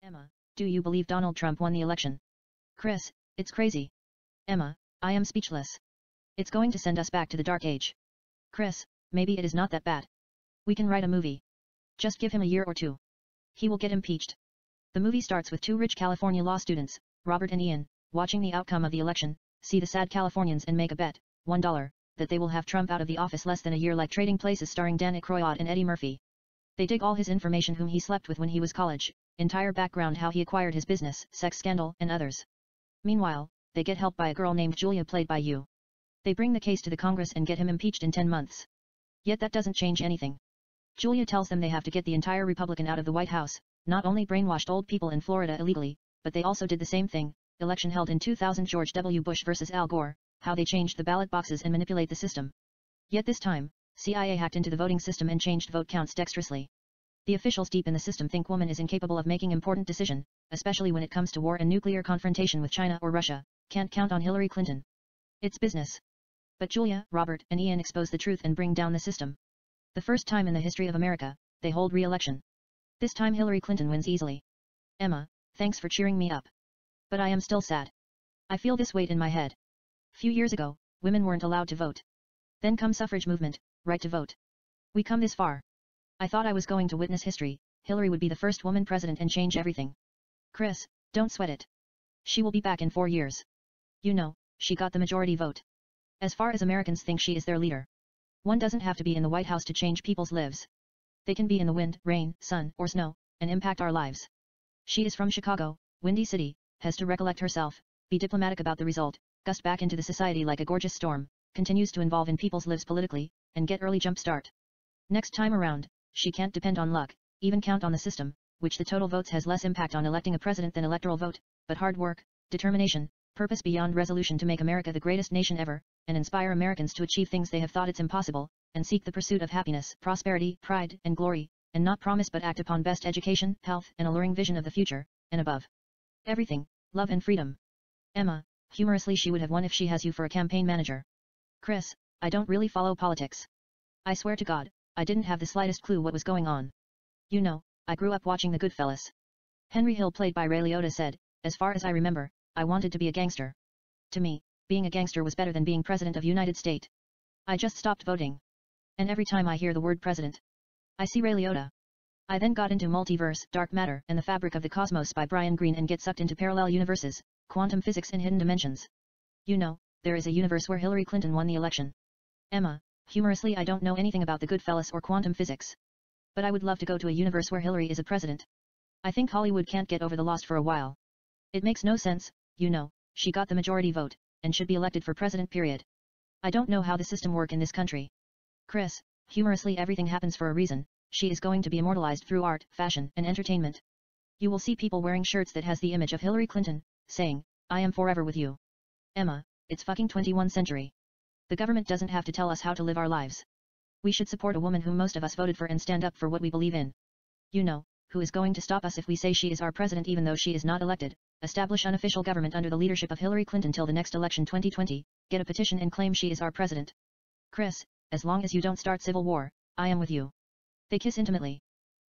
Emma, do you believe Donald Trump won the election? Chris, it's crazy. Emma, I am speechless. It's going to send us back to the dark age. Chris, maybe it is not that bad. We can write a movie. Just give him a year or two. He will get impeached. The movie starts with two rich California law students, Robert and Ian, watching the outcome of the election, see the sad Californians and make a bet, $1, that they will have Trump out of the office less than a year, like Trading Places starring Dan Aykroyd and Eddie Murphy. They dig all his information, whom he slept with when he was college, entire background, how he acquired his business, sex scandal, and others. Meanwhile, they get help by a girl named Julia, played by you. They bring the case to the Congress and get him impeached in 10 months. Yet that doesn't change anything. Julia tells them they have to get the entire Republican out of the White House, not only brainwashed old people in Florida illegally, but they also did the same thing. Election held in 2000, George W. Bush versus Al Gore, how they changed the ballot boxes and manipulate the system. Yet this time, CIA hacked into the voting system and changed vote counts dexterously. The officials deep in the system think woman is incapable of making important decision, especially when it comes to war and nuclear confrontation with China or Russia, can't count on Hillary Clinton. It's business. But Julia, Robert, and Ian expose the truth and bring down the system. The first time in the history of America, they hold re-election. This time Hillary Clinton wins easily. Emma, thanks for cheering me up. But I am still sad. I feel this weight in my head. Few years ago, women weren't allowed to vote. Then come suffrage movement, right to vote. We come this far. I thought I was going to witness history. Hillary would be the first woman president and change everything. Chris, don't sweat it. She will be back in 4 years. You know, she got the majority vote. As far as Americans think she is their leader. One doesn't have to be in the White House to change people's lives. They can be in the wind, rain, sun, or snow, and impact our lives. She is from Chicago, Windy City, has to recollect herself, be diplomatic about the result, gust back into the society like a gorgeous storm, continues to involve in people's lives politically, and get early jump start. Next time around, she can't depend on luck, even count on the system, which the total votes has less impact on electing a president than electoral vote, but hard work, determination, purpose beyond resolution to make America the greatest nation ever, and inspire Americans to achieve things they have thought it's impossible, and seek the pursuit of happiness, prosperity, pride, and glory, and not promise but act upon best education, health, and alluring vision of the future, and above everything, love and freedom. Emma, humorously, she would have won if she has you for a campaign manager. Chris, I don't really follow politics. I swear to God, I didn't have the slightest clue what was going on. You know, I grew up watching The Goodfellas. Henry Hill, played by Ray Liotta, said, as far as I remember, I wanted to be a gangster. To me, being a gangster was better than being president of United States. I just stopped voting. And every time I hear the word president, I see Ray Liotta. I then got into Multiverse, Dark Matter, and the Fabric of the Cosmos by Brian Greene and get sucked into parallel universes, quantum physics and hidden dimensions. You know, there is a universe where Hillary Clinton won the election. Emma, humorously, I don't know anything about The Goodfellas or quantum physics. But I would love to go to a universe where Hillary is a president. I think Hollywood can't get over the lost for a while. It makes no sense, you know, she got the majority vote, and should be elected for president, period. I don't know how the system work in this country. Chris, humorously, everything happens for a reason. She is going to be immortalized through art, fashion, and entertainment. You will see people wearing shirts that has the image of Hillary Clinton, saying, I am forever with you. Emma, it's fucking 21st century. The government doesn't have to tell us how to live our lives. We should support a woman whom most of us voted for and stand up for what we believe in. You know, who is going to stop us if we say she is our president even though she is not elected? Establish unofficial government under the leadership of Hillary Clinton till the next election 2020, get a petition and claim she is our president. Chris, as long as you don't start civil war, I am with you. They kiss intimately.